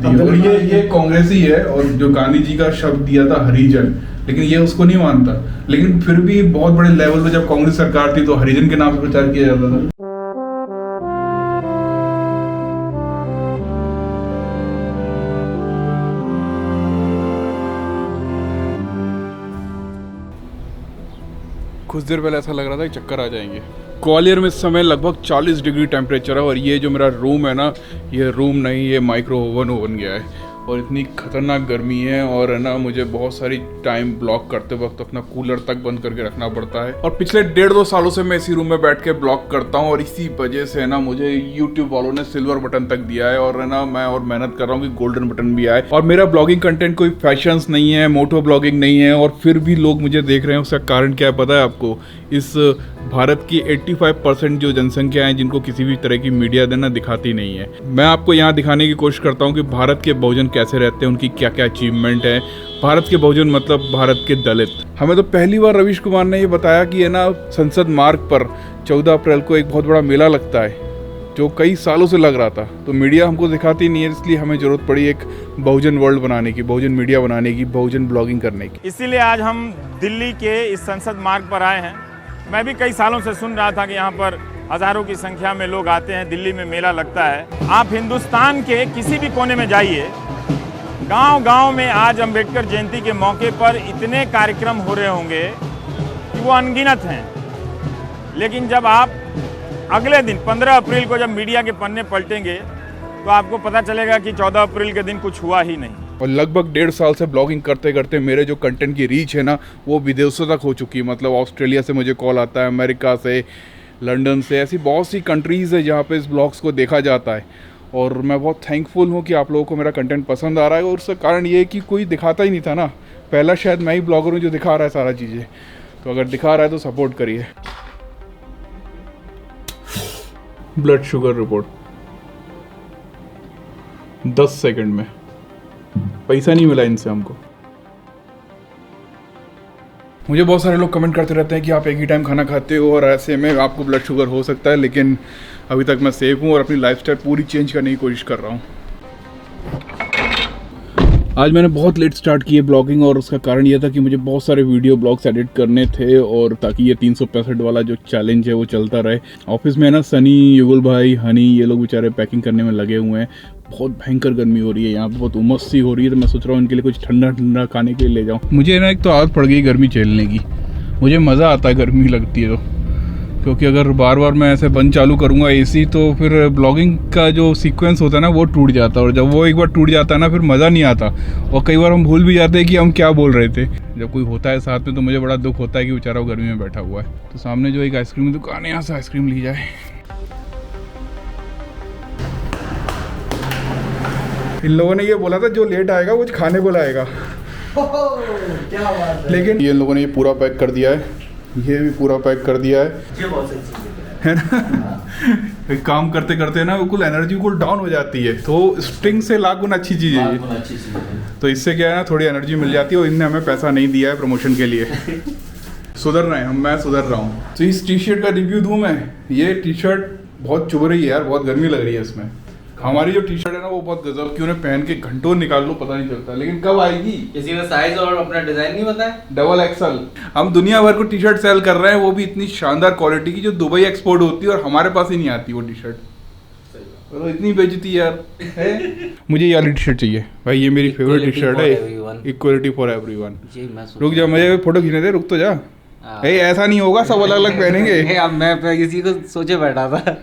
मानती है। और ये कांग्रेस ही है, और जो गांधी जी का शब्द दिया था हरिजन, लेकिन ये उसको नहीं मानता। लेकिन फिर भी बहुत बड़े लेवल पे जब कांग्रेस सरकार थी तो हरिजन के नाम से प्रचार किया जाता था। कुछ देर पहले ऐसा लग रहा था कि चक्कर आ जाएंगे। ग्वालियर में इस समय लगभग 40 डिग्री टेम्परेचर है, और ये जो मेरा रूम है ना, ये रूम नहीं, ये माइक्रो ओवन हो बन गया है, और इतनी खतरनाक गर्मी है। और है ना, मुझे बहुत सारी टाइम ब्लॉग करते वक्त अपना कूलर तक बंद करके रखना पड़ता है। और पिछले 1.5-2 सालों से मैं इसी रूम में बैठ के ब्लॉग करता हूँ, और इसी वजह से है ना मुझे यूट्यूब वालों ने सिल्वर बटन तक दिया है, और है ना मैं और मेहनत कर रहा हूँ कि गोल्डन बटन भी आए। और मेरा ब्लॉगिंग कंटेंट कोई फैशंस नहीं है, मोटो ब्लॉगिंग नहीं है, और फिर भी लोग मुझे देख रहे हैं। उसका कारण क्या है पता है आपको? इस भारत की 85% जो जनसंख्या है जिनको किसी भी तरह की मीडिया देना दिखाती नहीं है। मैं आपको यहाँ दिखाने की कोशिश करता हूँ कि भारत के बहुजन कैसे रहते हैं, उनकी क्या क्या अचीवमेंट है। भारत के बहुजन मतलब भारत के दलित। हमें तो पहली बार रवीश कुमार ने ये बताया कि है ना, संसद मार्ग पर 14 अप्रैल को एक बहुत बड़ा मेला लगता है, जो कई सालों से लग रहा था। तो मीडिया हमको दिखाती नहीं है, इसलिए हमें जरूरत पड़ी एक बहुजन वर्ल्ड बनाने की, बहुजन मीडिया बनाने की, बहुजन ब्लॉगिंग करने की। इसीलिए आज हम दिल्ली के इस संसद मार्ग पर आए हैं। मैं भी कई सालों से सुन रहा था कि यहाँ पर हजारों की संख्या में लोग आते हैं, दिल्ली में मेला लगता है। आप हिंदुस्तान के किसी भी कोने में जाइए, गांव-गांव में आज अंबेडकर जयंती के मौके पर इतने कार्यक्रम हो रहे होंगे कि वो अनगिनत हैं। लेकिन जब आप अगले दिन 15 अप्रैल को जब मीडिया के पन्ने पलटेंगे तो आपको पता चलेगा कि 14 अप्रैल के दिन कुछ हुआ ही नहीं। और लगभग 1.5 साल से ब्लॉगिंग करते करते मेरे जो कंटेंट की रीच है ना, वो विदेशों तक हो चुकी है। मतलब ऑस्ट्रेलिया से मुझे कॉल आता है, अमेरिका से, लंदन से, ऐसी बहुत सी कंट्रीज़ है जहाँ पे इस ब्लॉग्स को देखा जाता है। और मैं बहुत थैंकफुल हूँ कि आप लोगों को मेरा कंटेंट पसंद आ रहा है। और उसका कारण ये है कि कोई दिखाता ही नहीं था ना, पहला शायद मैं ही ब्लॉगर हूँ जो दिखा रहा है सारा चीज़ें। तो अगर दिखा रहा है तो सपोर्ट करिए। ब्लड शुगर रिपोर्ट 10 सेकंड में। पैसा नहीं मिला इनसे हमको। मुझे बहुत सारे लोग कमेंट करते रहते हैं कि आप एक ही टाइम खाना खाते हो और ऐसे में आपको ब्लड शुगर हो सकता है, लेकिन अभी तक मैं सेफ हूँ और अपनी लाइफस्टाइल पूरी चेंज करने की कोशिश कर रहा हूँ। आज मैंने बहुत लेट स्टार्ट की है ब्लॉगिंग, और उसका कारण यह था कि मुझे बहुत सारे वीडियो ब्लॉग्स एडिट करने थे, और ताकि ये 365 वाला जो चैलेंज है वो चलता रहे। ऑफिस में है ना, सनी, युगल भाई, हनी, ये लोग बेचारे पैकिंग करने में लगे हुए हैं। बहुत भयंकर गर्मी हो रही है यहाँ पे, बहुत उमस सी हो रही है। तो मैं सोच रहा हूँ इनके लिए कुछ ठंडा ठंडा खाने के लिए ले जाऊँ। मुझे ना एक तो आदत पड़ गई गर्मी झेलने की, मुझे मज़ा आता है गर्मी लगती है तो, क्योंकि अगर बार बार मैं ऐसे बंद चालू करूँगा एसी तो फिर ब्लॉगिंग का जो सीक्वेंस होता है ना वो टूट जाता है, और जब वो एक बार टूट जाता है ना फिर मज़ा नहीं आता, और कई बार हम भूल भी जाते हैं कि हम क्या बोल रहे थे। जब कोई होता है साथ में तो मुझे बड़ा दुख होता है कि बेचारा वो गर्मी में बैठा हुआ है। तो सामने जो एक आइसक्रीम की दुकान है, यहाँ से आइसक्रीम ली जाए। इन लोगों ने ये बोला था जो लेट आएगा वो खाने को लाएगा। क्या बात है। लेकिन ये लोगों ने ये पूरा पैक कर दिया है, ये भी पूरा पैक कर दिया है, ये बहुत सही चीज़ है ना। काम करते करते ना बिल्कुल एनर्जी बिल्कुल डाउन हो जाती है, तो स्ट्रिंग से लाख गुना अच्छी चीज़ है ये। तो इससे क्या है ना, थोड़ी एनर्जी मिल जाती है। और इनने हमें पैसा नहीं दिया है प्रमोशन के लिए। सुधर रहे हैं, मैं सुधर रहा हूँ। तो इस टी शर्ट का रिव्यू दूँ मैं। ये टी शर्ट बहुत चुभ रही है यार, बहुत गर्मी लग रही है इसमें। हमारी जो टी शर्ट है ना वो बहुत गजब की, उन्हें पहन के घंटों निकाल लो पता नहीं चलता, लेकिन कब आएगी? किसी ने साइज और अपना डिजाइन नहीं बताया? Double axle. हम दुनिया भर को टी शर्ट सेल कर रहे हैं, वो भी इतनी शानदार क्वालिटी की जो दुबई एक्सपोर्ट होती है, और हमारे पास ही नहीं आती वो टी शर्ट। तो इतनी बेइज्जती यार है। मुझे ये वाली टी शर्ट चाहिए भाई, ये मेरी फेवरेट टी शर्ट है, इक्वलिटी फॉर एवरीवन। रुक जा, मुझे फोटो खींचने दे, रुक तो जा। ऐसा नहीं होगा, सब अलग अलग पहनेंगे। अब मैं इसी को सोचे बैठा था।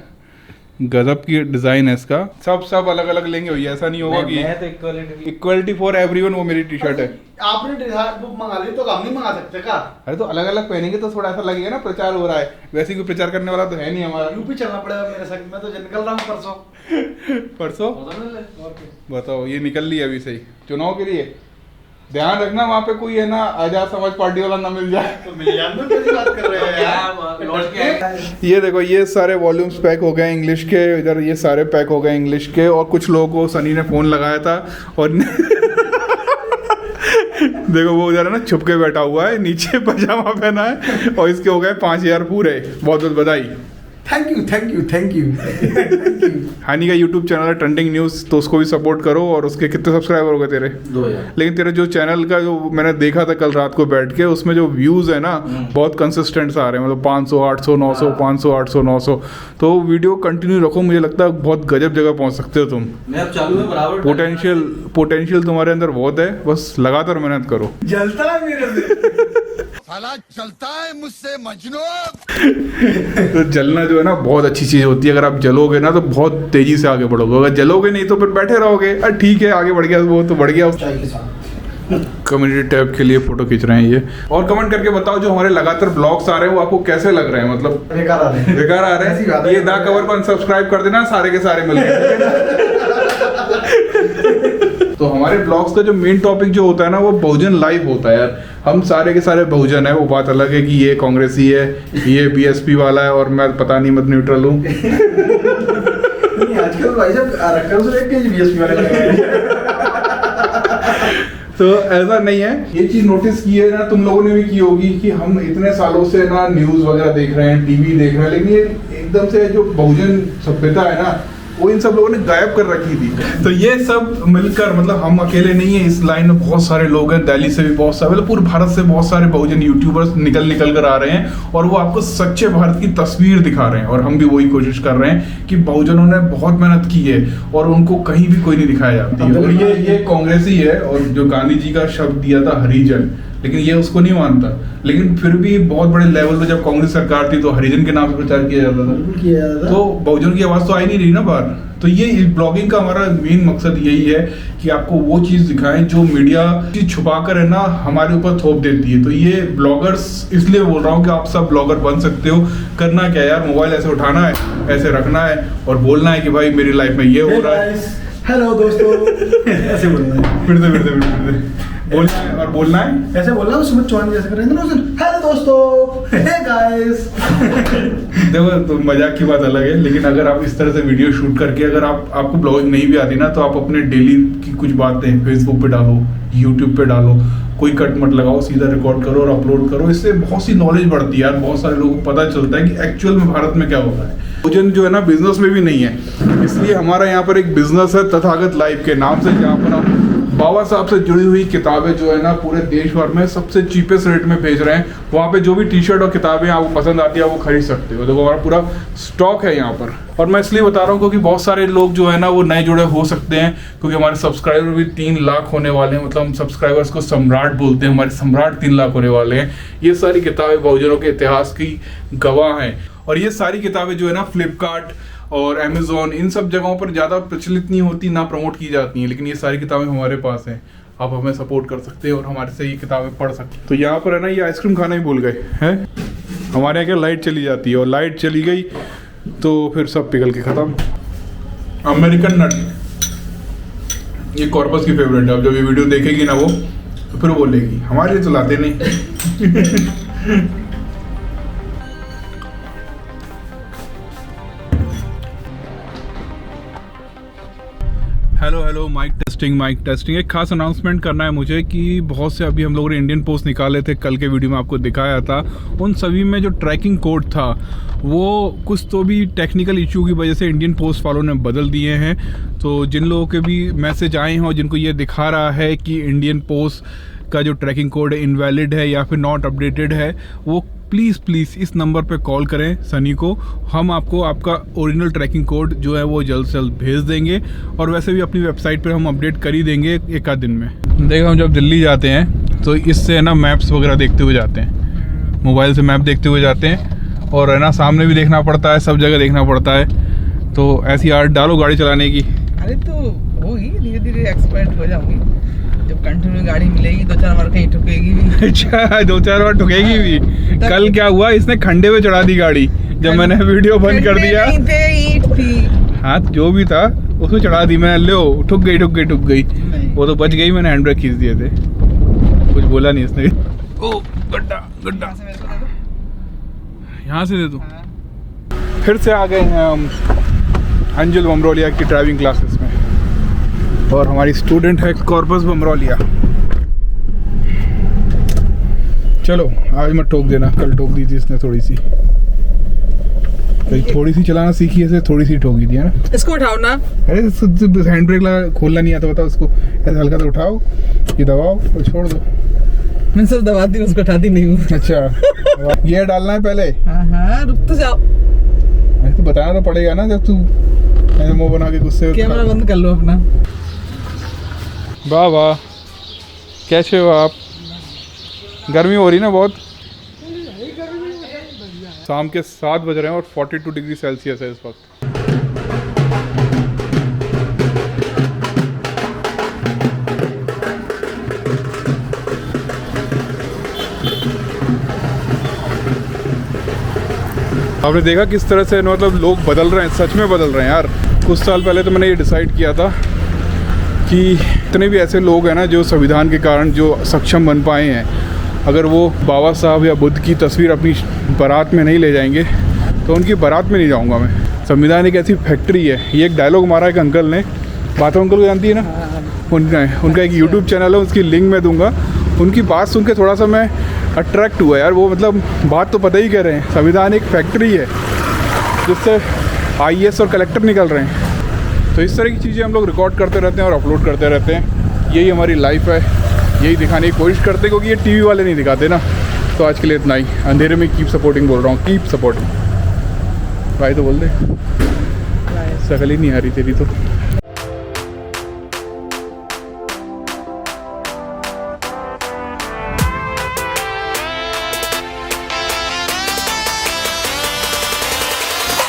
गजब की डिजाइन है इसका। सब अलग अलग लेंगे भैया, ऐसा नहीं होगा कि तो इक्वलिटी फॉर एवरीवन वो मेरी टी शर्ट है। आपने बुक मंगा ली तो हम नहीं मंगा सकते क्या? अरे तो अलग अलग पहनेंगे तो थोड़ा ऐसा लगेगा ना प्रचार हो रहा है, वैसे कोई प्रचार करने वाला तो है नहीं हमारा। यूपी चलना पड़ेगा मेरे साथ, मैं तो निकल रहा हूँ परसों। बताओ, ये निकल ली अभी सही चुनाव के लिए। ध्यान रखना वहाँ पे कोई है ना आजाद समाज पार्टी वाला ना मिल जाए। तो मिल जाए, कैसी बात कर रहे हैं यार। ये देखो, ये सारे वॉल्यूम्स पैक हो गए इंग्लिश के, इधर ये सारे पैक हो गए इंग्लिश के। और कुछ लोगों को सनी ने फोन लगाया था और देखो वो उधर है ना छुप के बैठा हुआ है, नीचे पजामा पहना है, और इसके हो गए 5000 पूरे। बहुत बहुत बधाई। थैंक यू हानी का यूट्यूब चैनल है ट्रेंडिंग न्यूज़, तो उसको भी सपोर्ट करो। और उसके कितने सब्सक्राइबर हो गए तेरे? 2000। लेकिन तेरे जो चैनल का जो मैंने देखा था कल रात को बैठ के, उसमें जो व्यूज़ है ना बहुत कंसिस्टेंट आ रहे हैं, मतलब 500 800 900 500 800 900। तो वीडियो कंटिन्यू रखो, मुझे लगता है बहुत गजब जगह पहुंच सकते हो तुम। मैं अब चालू में बराबर पोटेंशियल तुम्हारे अंदर बहुत है, बस लगातार मेहनत करो। जलता है मेरे से साला चलता है मुझसे मजनू। तो जलना जो है ना बहुत अच्छी चीज़ होती है। अगर आप जलोगे ना तो बहुत तेजी से आगे बढ़ोगे, अगर जलोगे नहीं तो फिर बैठे रहोगे। अरे ठीक है, आगे बढ़ गया वो तो बढ़ गया। चाय के साथ कम्युनिटी टैब के लिए फोटो खींच रहे हैं ये। और कमेंट करके बताओ जो हमारे लगातार ब्लॉग्स आ रहे हैं वो आपको कैसे लग रहे हैं, मतलब बेकार आ रहे हैं। बेकार आ रहे ऐसी बात हैं। है। ये दा कवर को अनसब्सक्राइब कर देना, सारे के सारे मिल गए। तो हमारे ब्लॉग्स का जो मेन टॉपिक जो होता है ना वो बहुजन लाइव होता है यार। हम सारे के सारे बहुजन है, वो बात अलग है कि ये कांग्रेसी है, ये बीएसपी वाला है और मैं पता नहीं मत न्यूट्रल हूँ। नहीं, आजकल भाई साहब रखकर से लेके बीएसपी वाले लगे हैं। तो ऐसा नहीं है। ये चीज नोटिस की है ना तुम लोगों ने भी की होगी कि हम इतने सालों से ना न्यूज वगैरह देख रहे हैं, टीवी देख रहे हैं, लेकिन ये एकदम से जो बहुजन सभ्यता है ना वो इन सब लोगों ने गायब कर रखी थी। तो ये सब मिलकर, मतलब हम अकेले नहीं है इस लाइन में, बहुत सारे लोग हैं, दिल्ली से भी बहुत सारे, मतलब पूरे भारत से बहुत सारे बहुजन यूट्यूबर्स निकल कर आ रहे हैं और वो आपको सच्चे भारत की तस्वीर दिखा रहे हैं। और हम भी वही कोशिश कर रहे हैं कि बहुजनों ने बहुत मेहनत की है और उनको कहीं भी कोई नहीं दिखाया जाती है। और ये कांग्रेसी है, और जो गांधी जी का शब्द दिया था हरिजन, लेकिन ये उसको नहीं मानता। लेकिन फिर भी बहुत बड़े लेवल पे जब कांग्रेस सरकार थी तो हरिजन के नाम से प्रचार किया जाता था, तो बहुजन की आवाज तो आई नहीं रही ना बाहर। तो ये ब्लॉगिंग का हमारा मेन मकसद यही है कि आपको वो चीज दिखाएं जो मीडिया चीज छुपा कर है ना हमारे ऊपर थोप देती है। तो ये ब्लॉगर्स इसलिए बोल रहा हूँ कि आप सब ब्लॉगर बन सकते हो। करना क्या यार, मोबाइल ऐसे उठाना है, ऐसे रखना है और बोलना है कि भाई मेरी लाइफ में ये हो रहा है। हेलो दोस्तों, ऐसे बोलना है। फिर से बोलना है और बोलना है ऐसे बोलना है। सुमित चौहान जैसे कर रहे थे ना उस दिन, हेलो दोस्तों, हे गाइस। देखो तो मजाक की बात अलग है, लेकिन अगर आप इस तरह से वीडियो शूट करके, अगर आपको ब्लॉगिंग नहीं भी आती ना, तो आप अपने डेली की कुछ बातें फेसबुक पे डालो, यूट्यूब पे डालो, कोई कट मत लगाओ, सीधा रिकॉर्ड करो और अपलोड करो। इससे बहुत सी नॉलेज बढ़ती है यार, बहुत सारे लोगों को पता चलता है कि एक्चुअल में भारत में क्या होता है। बहुजन जो है ना बिजनेस में भी नहीं है, इसलिए हमारा यहाँ पर एक बिजनेस है तथागत लाइव के नाम से, जहाँ पर हम बाबा साहब से जुड़ी हुई किताबें जो है ना पूरे देश भर में सबसे चीपेस्ट रेट में भेज रहे हैं। वहाँ पे जो भी टी शर्ट और किताबें आपको पसंद आती है वो खरीद सकते हो। देखो हमारा पूरा स्टॉक है यहाँ पर। और मैं इसलिए बता रहा हूँ क्योंकि बहुत सारे लोग जो है ना वो नए जुड़े हो सकते हैं, क्योंकि हमारे सब्सक्राइबर भी 3 लाख होने वाले हैं। मतलब हम सब्सक्राइबर्स को सम्राट बोलते हैं, हमारे सम्राट 3 लाख होने वाले हैं। ये सारी किताबें बहुजनों के इतिहास की गवाह हैं। और ये सारी किताबें जो है ना फ्लिपकार्ट और अमेज़ॉन इन सब जगहों पर ज़्यादा प्रचलित नहीं होती, ना प्रमोट की जाती हैं, लेकिन ये सारी किताबें हमारे पास हैं। आप हमें सपोर्ट कर सकते हैं और हमारे से ये किताबें पढ़ सकते हैं। तो यहाँ पर है ना ये आइसक्रीम खाना ही भूल गए हैं। हमारे यहाँ क्या लाइट चली जाती है, और लाइट चली गई तो फिर सब पिघल के ख़त्म। अमेरिकन नट, ये कॉर्पस की फेवरेट है। अब जब ये वीडियो देखेगी ना वो, तो फिर वो बोलेगी हमारे लिए तो लाते नहीं। Hello mike testing. एक खास अनाउंसमेंट करना है मुझे कि बहुत से अभी हम लोगों ने इंडियन पोस्ट निकाले थे, कल के वीडियो में आपको दिखाया था। उन सभी में जो ट्रैकिंग कोड था वो कुछ तो भी टेक्निकल इशू की वजह से इंडियन पोस्ट वालों ने बदल दिए हैं। तो जिन लोगों के भी मैसेज आए हैं और जिनको ये दिखा रहा है कि इंडियन पोस्ट का जो ट्रैकिंग कोड इनवैलिड है या फिर नॉट अपडेटेड है, वो प्लीज़ इस नंबर पे कॉल करें सनी को। हम आपको आपका ओरिजिनल ट्रैकिंग कोड जो है वो जल्द से जल्द भेज देंगे। और वैसे भी अपनी वेबसाइट पर हम अपडेट कर ही देंगे एक आध दिन में। देखो हम जब दिल्ली जाते हैं तो इससे ना मैप्स वगैरह देखते हुए जाते हैं, मोबाइल से मैप देखते हुए जाते हैं, और है ना सामने भी देखना पड़ता है, सब जगह देखना पड़ता है। तो ऐसी आदत डालो गाड़ी चलाने की। अरे तो होगी, धीरे धीरे एक्सपर्ट हो जाऊंगी। जब कंटिन्यू गाड़ी मिलेगी 2-4 बार कहीं ठुकेगी भी। अच्छा 2-4 बार ठुकेगी भी। कल क्या हुआ, इसने खंडे पे चढ़ा दी गाड़ी जब मैंने वीडियो बंद कर दिया। ईंट थी, हाँ जो भी था उसमें चढ़ा दी मैंने, लो ठुक गई। वो तो बच गई, मैंने हैंड ब्रेक खींच दिए थे, कुछ बोला नहीं इसने। ओ गड्ढा यहाँ से दे दो। फिर से आ गए हैं हम अंजुल बमरोलिया की ड्राइविंग क्लासेस में, और हमारी स्टूडेंट है कॉर्पस बमरोलिया। चलो आज मत ठोक देना, कल ठोक दी थी इसने थोड़ी सी। कहीं थोड़ी सी चलाना सीखी है, थोड़ी सी ठोकी थी है ना। इसको उठाओ ना। अरे हैंड ब्रेक लगा खोलना नहीं आता, बताओ उसको। ऐसे हल्का सा उठाओ, ये दबाओ और छोड़ दो। मैं सिर्फ दबाती हूँ, उसको उठाती नहीं हूँ। अच्छा गियर डालना है पहले। हाँ रुक तो जाओ। तो बताना तो पड़ेगा ना, जब तू ऐसे मुंह बना के गुस्से। कैमरा बंद कर लो अपना। वाह वाह, कैसे हो आप? गर्मी हो रही ना बहुत। शाम के 7 बज रहे हैं और 42 डिग्री सेल्सियस है इस वक्त। आपने देखा किस तरह से मतलब लोग बदल रहे हैं, सच में बदल रहे हैं यार। कुछ साल पहले तो मैंने ये डिसाइड किया था कि इतने भी ऐसे लोग हैं ना जो संविधान के कारण जो सक्षम बन पाए हैं, अगर वो बाबा साहब या बुद्ध की तस्वीर अपनी बारात में नहीं ले जाएंगे तो उनकी बारात में नहीं जाऊंगा मैं। संविधान एक ऐसी फैक्ट्री है। ये एक डायलॉग मारा एक अंकल ने, बातों अंकल को जानती है ना, उनका एक यूट्यूब चैनल है, उसकी लिंक मैं दूंगा। उनकी बात सुन के थोड़ा सा मैं अट्रैक्ट हुआ यार। वो मतलब बात तो पता ही कह रहे हैं, संविधान एक फैक्ट्री है जिससे IAS और कलेक्टर निकल रहे हैं। तो इस तरह की चीज़ें हम लोग रिकॉर्ड करते रहते हैं और अपलोड करते रहते हैं। यही हमारी लाइफ है, यही दिखाने की कोशिश करते हैं, क्योंकि ये टीवी वाले नहीं दिखाते ना। तो आज के लिए इतना ही। अंधेरे में कीप सपोर्टिंग बोल रहा हूँ, कीप सपोर्टिंग। भाई तो बोल दे, शकल ही नहीं आ रही तेरी तो।